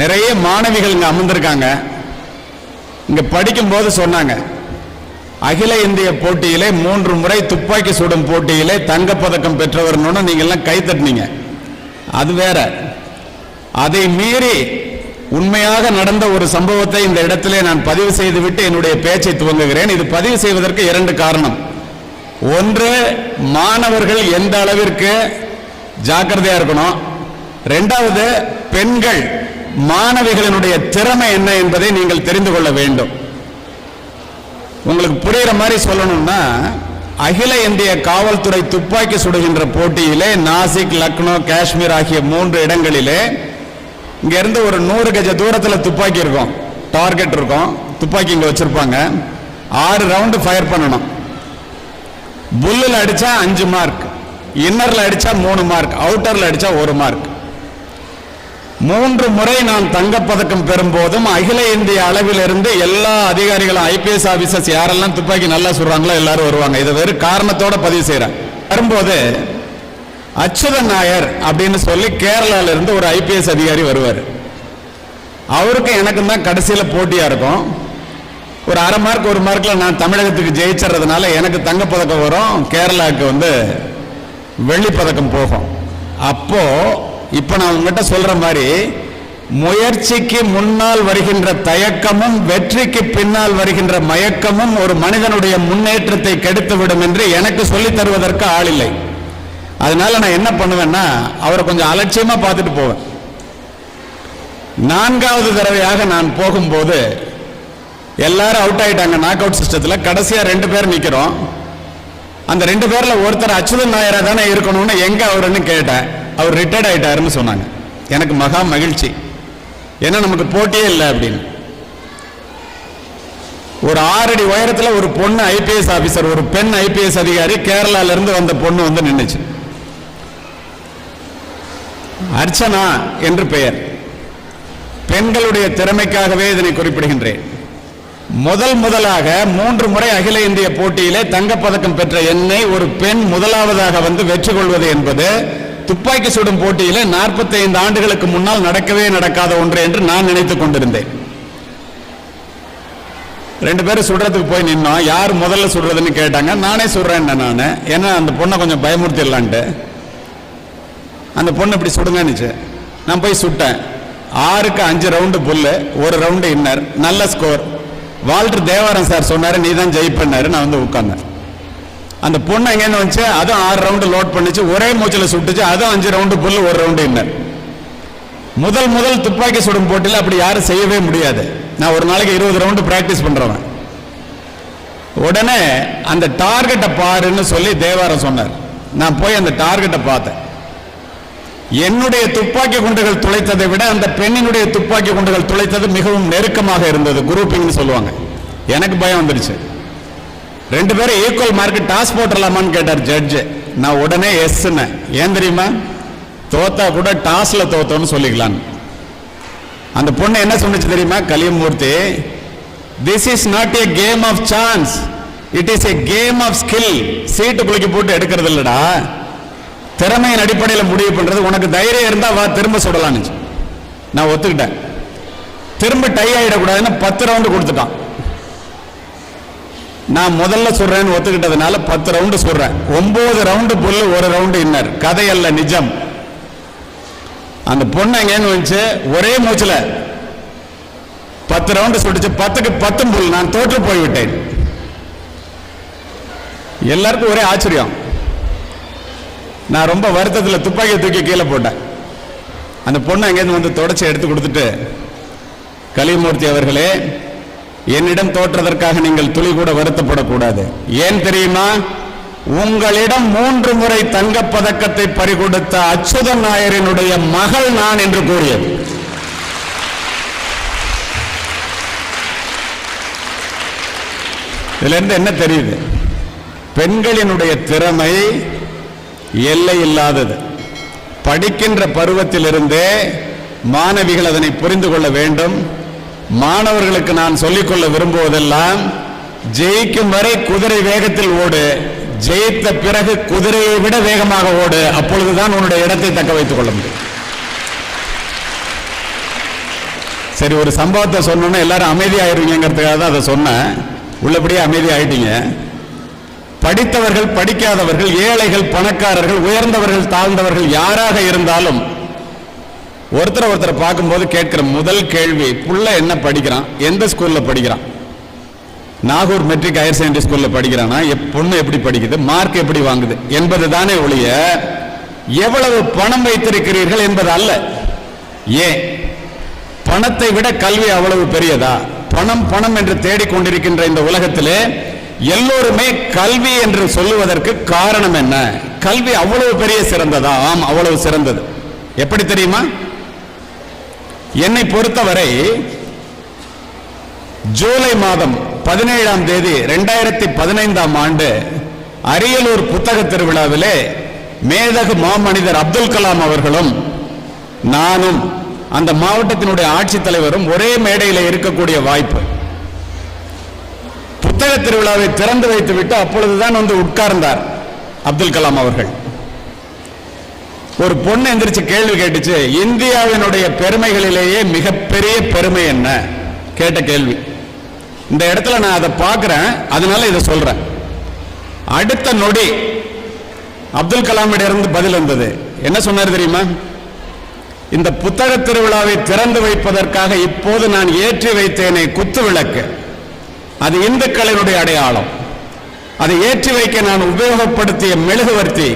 நிறைய மாணவிகள் இங்க அமர்ந்திருக்காங்க. இங்க படிக்கும் போது சொன்னாங்க, அகில இந்திய போட்டியிலே 3 முறை துப்பாக்கி சுடும் போட்டியிலே தங்கப்பதக்கம் பெற்றவர்னு நீங்க எல்லாம் கை தட்டினீங்க. அது வேற. அதை மீறி உண்மையாக நடந்த ஒரு சம்பவத்தை இந்த இடத்திலே நான் பதிவு செய்துவிட்டு என்னுடைய பேச்சை துவங்குகிறேன். இது பதிவு செய்வதற்கு 2 காரணம். ஒன்று, மாணவர்கள் எந்த அளவிற்கு ஜாக்கிரதையா இருக்கணும். 2வது, பெண்கள் மாணவிகளினுடைய திறமை என்ன என்பதை நீங்கள் தெரிந்து கொள்ள வேண்டும். உங்களுக்கு புரிகிற மாதிரி சொல்லணும்னா, அகில இந்திய காவல்துறை துப்பாக்கி சுடுகின்ற போட்டியிலே நாசிக், லக்னோ, காஷ்மீர் ஆகிய 3 இடங்களிலே இங்க இருந்து ஒரு 100 கஜ தூரத்தில் துப்பாக்கி இருக்கும், டார்கெட் இருக்கும், துப்பாக்கி இங்க வச்சிருப்பாங்க. 6 ரவுண்டு ஃபயர் பண்ணணும். புல்லில் அடிச்சா 5 மார்க், இன்னர்ல அடிச்சா 3 மார்க், அவுட்டர்ல அடிச்சா 1 மார்க். 3 முறை நான் தங்கப்பதக்கம் பெறும் போதும் அகில இந்திய அளவில் இருந்து எல்லா அதிகாரிகளும், ஐபிஎஸ் ஆபீசர்ஸ் யாரெல்லாம் துப்பாக்கி நல்லா சொல்றாங்களோ எல்லாரும் வருவாங்க. இதை வெறும் காரணத்தோட பதிவு செய்யறேன். வரும்போது அச்சுதன் நாயர் அப்படின்னு சொல்லி கேரளால இருந்து ஒரு ஐபிஎஸ் அதிகாரி வருவார். அவருக்கு எனக்கு தான் கடைசியில போட்டியா இருக்கும். ஒரு 1/2 மார்க் 1 மார்க்ல நான் தமிழகத்துக்கு ஜெயிச்சறதுனால எனக்கு தங்கப்பதக்கம் வரும், கேரளாவுக்கு வெள்ளிப்பதக்கம் போகும். அப்போ இப்ப நான் உங்ககிட்ட சொல்ற மாதிரி, முயற்சிக்கு முன்னால் வருகின்ற தயக்கமும் வெற்றிக்கு பின்னால் வருகின்ற மயக்கமும் ஒரு மனிதனுடைய முன்னேற்றத்தை கெடுத்துவிடும் என்று எனக்கு சொல்லி தருவதற்கு ஆள் இல்லை. அதனால நான் என்ன பண்ணுவேன்னா, அவரை கொஞ்சம் அலட்சியமா பார்த்துட்டு போவேன். 4வது தடவையாக நான் போகும்போது எல்லாரும் அவுட் ஆயிட்டாங்க நாக் அவுட் சிஸ்டத்தில். கடைசியா 2 பேர் நிக்கிறோம். அந்த 2 பேர்ல ஒருத்தர் அச்சுதன் நாயரா தானே இருக்கணும்னு எங்க அவருன்னு கேட்டேன். அவர் ரிட்டையர்ட் ஆயிட்டாருன்னு சொன்னாங்க. எனக்கு மகா மகிழ்ச்சி. ஏன்னா நமக்கு போட்டியே இல்லை அப்படின்னு. ஒரு 6 அடி உயரத்தில் ஒரு பொண்ணு ஐபிஎஸ் ஆபீசர், ஒரு பெண் ஐபிஎஸ் அதிகாரி, கேரளால இருந்து வந்த பொண்ணு நின்னுச்சு. அர்ச்சனா என்று பெயர். பெண்களுடைய திறமைக்காகவே இதனை குறிப்பிடுகின்றேன். முதலாக 3 முறை அகில இந்திய போட்டியிலே தங்கப்பதக்கம் பெற்ற என்னை ஒரு பெண் முதலாவதாக வெற்றி கொள்வது என்பது துப்பாக்கி சுடும் போட்டியிலே 45 ஆண்டுகளுக்கு முன்னால் நடக்கவே நடக்காத ஒன்று என்று நான் நினைத்துக் கொண்டிருந்தேன். 2 பேரும் சுடுறதுக்கு போய் நின்னோம். யார் முதல்ல சுடுறதுன்னு கேட்டாங்க. நானே சுடுறேன். நான் ஏன்னா அந்த பொண்ணை கொஞ்சம் பயமுறுத்திடலான்ட்டு. அந்த பொண்ணு இப்படி சுடுங்கன்னுச்சு. நான் போய் சுட்டேன். 6க்கு 5 ரவுண்டு புல்லு, 1 ரவுண்டு இன்னர், நல்ல ஸ்கோர். வால்டர் தேவாரம் சார் சொன்னாரு, நீ தான் ஜெயிப்பண்ணாரு. நான் உட்கார்ந்தேன். அந்த பொண்ணு எங்கேருந்து வந்துச்சு, அதுவும் 6 ரவுண்டு லோட் பண்ணிச்சு, ஒரே மூச்சில் சுட்டுச்சு. அதுவும் 5 ரவுண்டு புல்லு, 1 ரவுண்டு இன்னர். முதல் துப்பாக்கி சுடும் போட்டியில் அப்படி யாரும் செய்யவே முடியாது. நான் ஒரு நாளைக்கு 20 ரவுண்டு பிராக்டிஸ் பண்றவன். உடனே அந்த டார்கெட்டை பாருன்னு சொல்லி தேவாரம் சொன்னார். நான் போய் அந்த டார்கெட்டை பார்த்தேன். என்னுடைய துப்பாக்கி குண்டுகள் துளைத்ததை விட அந்த பெண்ணினுடைய துப்பாக்கி குண்டுகள் துளைத்தது மிகவும் நெருக்கமாக இருந்தது. குரூப்பிங்னு சொல்லுவாங்க. எனக்கு பயம் வந்துருச்சு. 2 பேரும் ஈக்குவல் மார்க், டாஸ் போட்டுடலாமான்னு கேட்டார் ஜட்ஜு. நான் உடனே எஸ்ன்னு. ஏன் தெரியுமா, தோத்தா கூட டாஸ்ல தோத்தோன்னு சொல்லிக்கலாம். அந்த பொண்ணு என்ன சொன்னிச்சு தெரியுமா, Kaliyamurthy, this is not a game of chance, it is a game of skill. சீட்டு குலுக்கி போட்டு எடுக்கிறது இல்லடா, திறமையின் அடிப்படையில் முடிவு பண்றது. உனக்கு தைரியம் இருந்தா வா, திரும்ப சுடலான்னு. நான் ஒத்துக்கிட்டேன். திரும்ப டை ஆயிடக்கூடாதுன்னு 10 ரவுண்டு கொடுத்துட்டான். நான் முதல்ல சொல்றேன்னு ஒத்துக்கிட்டதுனால 10 ரவுண்டு சொல்றேன். 9 ரவுண்டு புல்லு, 1 ரவுண்டு இன்னர். கதை அல்ல, நிஜம். அந்த பொண்ணு எங்கேன்னு வந்துச்சு, ஒரே மூச்சுல 10 ரவுண்டு சுட்டுச்சு. 10க்கு 10 புல். நான் தோற்று போய்விட்டேன். எல்லாருக்கும் ஒரே ஆச்சரியம். நான் ரொம்ப வருத்தத்தில் துப்பாக்கியை தூக்கி கீழே போட்டேன். அந்த பொண்ணு அங்கேருந்து தொடச்சி எடுத்து கொடுத்துட்டு, கலியமூர்த்தி அவர்களே, என்னிடம் தோற்றதற்காக நீங்கள் துளி கூட வருத்தப்படக்கூடாது. ஏன் தெரியுமா, உங்களிடம் 3 முறை தங்கப்பதக்கத்தை பறிகொடுத்த அச்சுதன் நாயரினுடைய மகள் நான் என்று கூறியது. இதுல இருந்து என்ன தெரியுது, பெண்களினுடைய திறமை எல்லை இல்லாதது. படிக்கின்ற பருவத்திலிருந்தே மாணவிகள் அதனை புரிந்து கொள்ள வேண்டும். மாணவர்களுக்கு நான் சொல்லிக்கொள்ள விரும்புவதெல்லாம், ஜெயிக்கும் வரை குதிரை வேகத்தில் ஓடு, ஜெயித்த பிறகு குதிரையை விட வேகமாக ஓடு, அப்பொழுதுதான் உன்னுடைய இடத்தை தக்க வைத்துக் கொள்ள முடியும். சரி, ஒரு சம்பவத்தை சொன்னோன்னா எல்லாரும் அமைதியாயிருவீங்கிறதுக்காக தான் அதை சொன்னேன். உள்ளபடியே அமைதி ஆயிட்டீங்க. படித்தவர்கள், படிக்காதவர்கள், ஏழைகள், பணக்காரர்கள், உயர்ந்தவர்கள், தாழ்ந்தவர்கள் யாராக இருந்தாலும் ஒருத்தரை பார்க்கும்போது கேட்கிற முதல் கேள்வி, புள்ள என்ன படிக்கிறான், எந்த ஸ்கூல்ல படிக்கிறான், நாகூர் மெட்ரிக் ஹையர் செகண்டரி ஸ்கூல்ல படிக்கிறானா, பொண்ணு எப்படி படிக்குது, மார்க் எப்படி வாங்குது என்பது தானே ஒழிய எவ்வளவு பணம் வைத்திருக்கிறீர்கள் என்பது அல்ல. ஏன் பணத்தை விட கல்வி அவ்வளவு பெரியதா? பணம் பணம் என்று தேடிக்கொண்டிருக்கின்ற இந்த உலகத்திலே எல்லோருமே கல்வி என்று சொல்லுவதற்கு காரணம் என்ன? கல்வி அவ்வளவு பெரிய சிறந்ததா? ஆம், அவ்வளவு சிறந்தது. எப்படி தெரியுமா? என்னை பொறுத்தவரை ஜூலை மாதம் 17ஆம் தேதி 2015ஆம் ஆண்டு அரியலூர் புத்தக திருவிழாவிலே மேதகு மாமனிதர் அப்துல் கலாம் அவர்களும் நானும் அந்த மாவட்டத்தினுடைய ஆட்சித்தலைவரும் ஒரே மேடையில் இருக்கக்கூடிய வாய்ப்பு. புத்தக திருவிழாவை திறந்து வைத்து விட்டு அப்பொழுதுதான் வந்து உட்கார்ந்தார் அப்துல் கலாம் அவர்கள். ஒரு பொண்ணு எந்திரிச்சு கேள்வி கேட்டுச்சு, இந்தியாவினுடைய பெருமைகளிலேயே மிகப்பெரிய பெருமை என்ன கேட்ட கேள்வி. இந்த இடத்துல நான் அதை பார்க்கிறேன், அதனால இதை சொல்றேன். அடுத்த நொடி அப்துல் கலாமிடம் இருந்து பதில் வந்தது. என்ன சொன்னார் தெரியுமா? இந்த புத்தக திருவிழாவை திறந்து வைப்பதற்காக இப்போது நான் ஏற்றி வைத்தேனே குத்து விளக்கு, அது இந்துக்களினுடைய அடையாளம். அதை ஏற்றி வைக்க நான் உபயோகப்படுத்திய மெழுகுவர்த்தி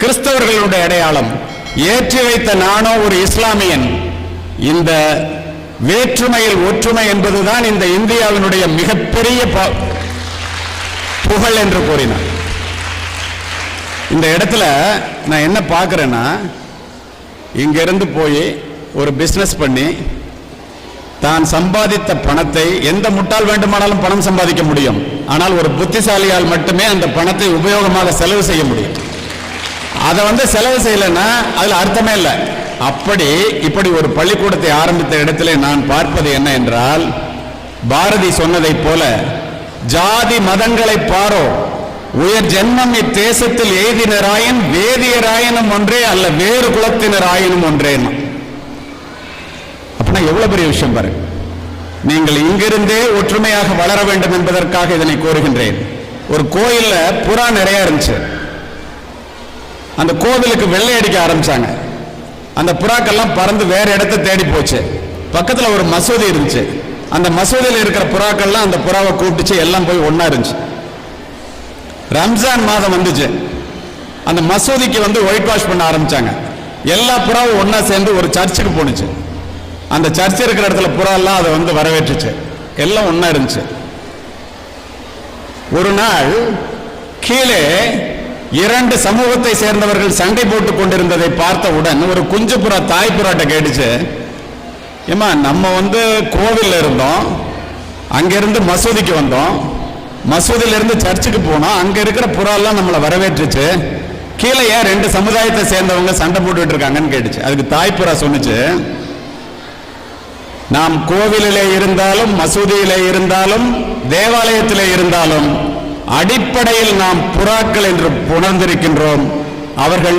கிறிஸ்தவர்களுடைய அடையாளம். ஏற்றி வைத்த நானோ ஒரு இஸ்லாமியன். இந்த வேற்றுமையில் ஒற்றுமை என்பதுதான் இந்த இந்தியாவினுடைய மிகப்பெரிய புகழ் என்று கூறினார். இந்த இடத்துல நான் என்ன பார்க்கிறேன்னா, இங்கிருந்து போய் ஒரு பிசினஸ் பண்ணி தான் சம்பாதித்த பணத்தை, எந்த முட்டாள் வேண்டுமானாலும் பணம் சம்பாதிக்க முடியும், ஆனால் ஒரு புத்திசாலியால் மட்டுமே அந்த பணத்தை உபயோகமாக செலவு செய்ய முடியும். அதை செலவு செய்யலைன்னா அதுல அர்த்தமே இல்லை. இப்படி ஒரு பள்ளிக்கூடத்தை ஆரம்பித்த இடத்திலே நான் பார்ப்பது என்ன என்றால், பாரதி சொன்னதைப் போல ஜாதி மதங்களை பாரோ உயர் ஜென்மம் இத்தேசத்தில் எய்தினராயின் வேதியராயினும் ஒன்றே அல்ல வேறு குலத்தினராயினும் ஒன்றே. அப்படின்னா எவ்வளவு பெரிய விஷயம் பாருங்க. நீங்கள் இங்கிருந்தே ஒற்றுமையாக வளர வேண்டும் என்பதற்காக இதனை கூறுகின்றேன். ஒரு கோயில்ல புறா நிறைய இருந்துச்சு. அந்த கோவிலுக்கு வெள்ளை அடிக்க ஆரம்பிச்சாங்க. அந்த புறாக்கெல்லாம் பறந்து வேற இடத்தை தேடி போச்சு. பக்கத்துல ஒரு மசூதி இருந்துச்சு. அந்த மசூதியில் இருக்கிற புறாக்கள்லாம் அந்த புறாவை கூப்பிட்டுச்சு, எல்லாம் போய் ஒன்னா இருந்துச்சு. ரம்ஜான் மாதம் வந்துச்சு. அந்த மசூதிக்கு ஒயிட் வாஷ் பண்ண ஆரம்பிச்சாங்க. எல்லா புறாவும் ஒன்னா சேர்ந்து ஒரு சர்ச்சுக்கு போனுச்சு. அந்த சர்ச் இருக்கிற இடத்துல புறா எல்லாம் அதை வரவேற்றுச்சு. எல்லாம் ஒன்னா இருந்துச்சு. ஒரு நாள் கீழே இரண்டு சமூகத்தை சேர்ந்தவர்கள் சண்டை போட்டுக் கொண்டிருந்ததை பார்த்தவுடன் ஒரு குஞ்சு புறா தாய் புறாட்ட கேட்டுச்சு, ஏமா நம்ம கோவில்ல இருந்தோம், அங்கிருந்து மசூதிக்கு வந்தோம், மசூதியில இருந்து சர்ச்சுக்கு போனோம், அங்க இருக்கிற புறா எல்லாம் நம்மளை வரவேற்றுச்சு, கீழே ஏன் ரெண்டு சமுதாயத்தை சேர்ந்தவங்க சண்டை போட்டுட்டு இருக்காங்கன்னு கேட்டுச்சு. அதுக்கு தாய் புறா சொன்னுச்சு, நாம் கோவிலிலே இருந்தாலும் மசூதியிலே இருந்தாலும் தேவாலயத்திலே இருந்தாலும் அடிப்படையில் நாம் புறாக்கள் என்று உணர்ந்திருக்கின்றோம். அவர்கள்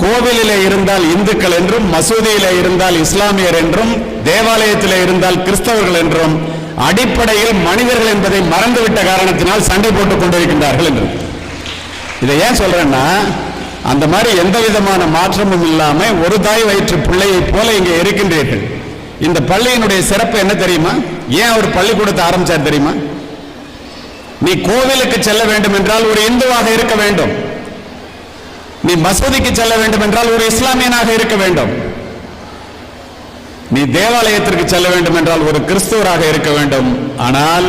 கோவிலிலே இருந்தால் இந்துக்கள் என்றும், மசூதியிலே இருந்தால் இஸ்லாமியர் என்றும், தேவாலயத்திலே இருந்தால் கிறிஸ்தவர்கள் என்றும் அடிப்படையில் மனிதர்கள் என்பதை மறந்துவிட்ட காரணத்தினால் சண்டை போட்டுக் கொண்டிருக்கின்றார்கள் என்று. இதை ஏன் சொல்றேன்னா, அந்த மாதிரி எந்த விதமான மாற்றமும் இல்லாம ஒரு தாய் வயிற்று பிள்ளையை போல இங்க இருக்கின்றீர்கள். இந்த பள்ளியினுடைய சிறப்பு என்ன தெரியுமா? ஏன் அவர் பள்ளிக்கூடத்தை ஆரம்பிச்சார் தெரியுமா? நீ கோவிலுக்கு செல்ல வேண்டும் என்றால் ஒரு இந்துவாக இருக்க வேண்டும், நீ மசூதிக்கு செல்ல வேண்டும் என்றால் ஒரு இஸ்லாமியனாக இருக்க வேண்டும், நீ தேவாலயத்திற்கு செல்ல வேண்டும் என்றால் ஒரு கிறிஸ்துவராக இருக்க வேண்டும். ஆனால்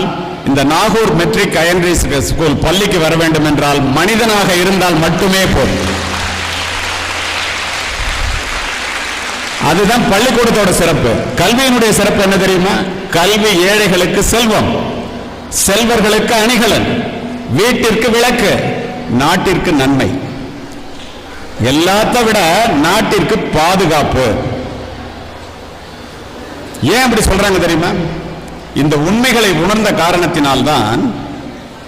இந்த நாகூர் மெட்ரிக் ஹையர் ஸ்கூல் பள்ளிக்கு வர வேண்டும் என்றால் மனிதனாக இருந்தால் மட்டுமே போதும். அதுதான் பள்ளிக்கூடத்தோட சிறப்பு. கல்வியினுடைய சிறப்பு என்ன தெரியுமா? கல்வி ஏழைகளுக்கு செல்வம், செல்வர்களுக்கு அணிகலன், வீட்டிற்கு விளக்கு, நாட்டிற்கு நன்மை, எல்லாத்த விட நாட்டிற்கு பாதுகாப்பு. ஏன் அப்படி சொல்றாங்க தெரியுமா? இந்த உண்மைகளை உணர்ந்த காரணத்தினால்தான்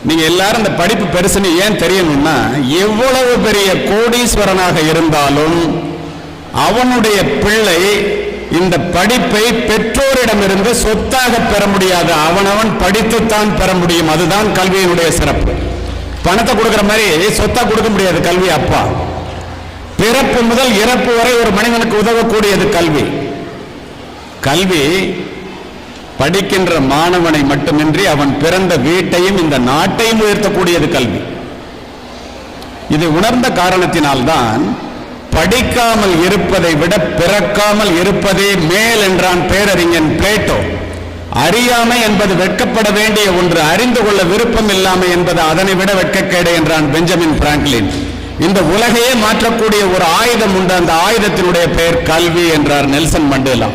நீங்க எல்லாரும் இந்த படிப்பு பெருசுன்னு ஏன் தெரியணும்னா, எவ்வளவு பெரிய கோடீஸ்வரனாக இருந்தாலும் அவனுடைய பிள்ளை இந்த படிப்பை பெற்றோரிடமிருந்து சொத்தாக பெற முடியாது, அவனவன் படித்துத்தான் பெற முடியும். அதுதான் கல்வியினுடைய சிறப்பு. பணத்தை கொடுக்கிற மாதிரி சொத்தா கொடுக்க முடியாது கல்வி. அப்பா பிறப்பு முதல் இறப்பு வரை ஒரு மனிதனுக்கு உதவக்கூடியது கல்வி. கல்வி படிக்கின்ற மாணவனை மட்டுமின்றி அவன் பிறந்த வீட்டையும் இந்த நாட்டையும் உயர்த்தக்கூடியது கல்வி. இதை உணர்ந்த காரணத்தினால்தான் படிக்காமல் இருப்பதை விட பிறக்காமல் இருப்பதே மேல் என்றான் பேரறிஞன் பிளேட்டோ. அறியாமை என்பது வெட்கப்பட வேண்டிய ஒன்று, அறிந்து கொள்ள விருப்பம் இல்லாமை என்பது அதனை விட வெட்கக்கேடு என்றான் பெஞ்சமின் பிராங்க்லின். இந்த உலகையே மாற்றக்கூடிய ஒரு ஆயுதம் உண்டு, அந்த ஆயுதத்தினுடைய பெயர் கல்வி என்றார் நெல்சன் மண்டேலா.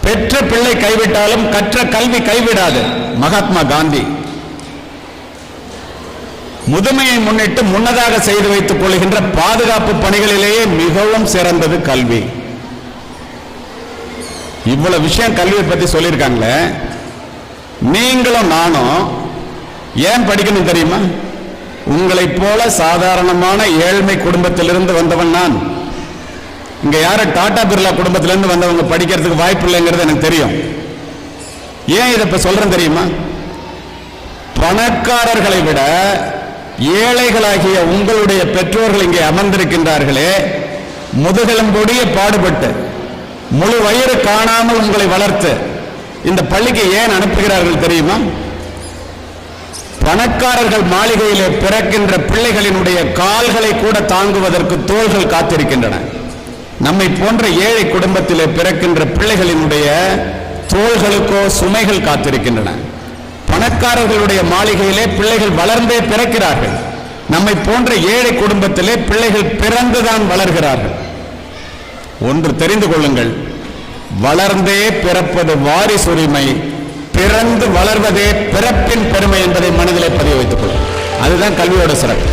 பெற்ற பிள்ளை கைவிட்டாலும் கற்ற கல்வி கைவிடாது மகாத்மா காந்தி. முதுமையை முன்னிட்டு முன்னதாக செய்து வைத்துக் கொள்கின்ற பாதுகாப்பு பணிகளிலேயே மிகவும் சிறந்தது கல்வி. இவ்வளவு விஷயம் கல்வியை பத்தி சொல்லியிருக்காங்களே, நீங்களும் நானும் ஏன் படிக்கணும் தெரியுமா? உங்களைப் போல சாதாரணமான ஏழ்மை குடும்பத்திலிருந்து வந்தவன் நான். இங்க யார டாடா பிர்லா குடும்பத்திலிருந்து வந்தவங்க படிக்கிறதுக்கு வாய்ப்பு இல்லைங்கிறது எனக்கு தெரியும். ஏன் இதை இப்ப சொல்றேன் தெரியுமா? பணக்காரர்களை விட ஏழைகளாகிய உங்களுடைய பெற்றோர்கள் இங்கே அமர்ந்திருக்கின்றார்களே, முதுகெலும்பொடிய பாடுபட்டு முழு வயிறு காணாமல் உங்களை வளர்த்து இந்த பள்ளிக்கு ஏன் அனுப்புகிறார்கள் தெரியுமா? பணக்காரர்கள் மாளிகையிலே பிறக்கின்ற பிள்ளைகளினுடைய கால்களை கூட தாங்குவதற்கு தோள்கள் காத்திருக்கின்றன. நம்மை போன்ற ஏழை குடும்பத்திலே பிறக்கின்ற பிள்ளைகளினுடைய தோள்களுக்கோ சுமைகள் காத்திருக்கின்றன. பணக்காரர்களுடைய மாளிகையிலே பிள்ளைகள் வளர்ந்தே பிறக்கிறார்கள். நம்மை போன்ற ஏழை குடும்பத்திலே பிள்ளைகள் பிறந்துதான் வளர்கிறார்கள். ஒன்று தெரிந்து கொள்ளுங்கள், வளர்ந்தே பிறப்பது வாரிசுரிமை, பிறந்து வளர்வதே பிறப்பின் பெருமை என்பதை மனதிலே பதிய வைத்துக் கொள்ளுங்கள். அதுதான் கல்வியோட சிறப்பு.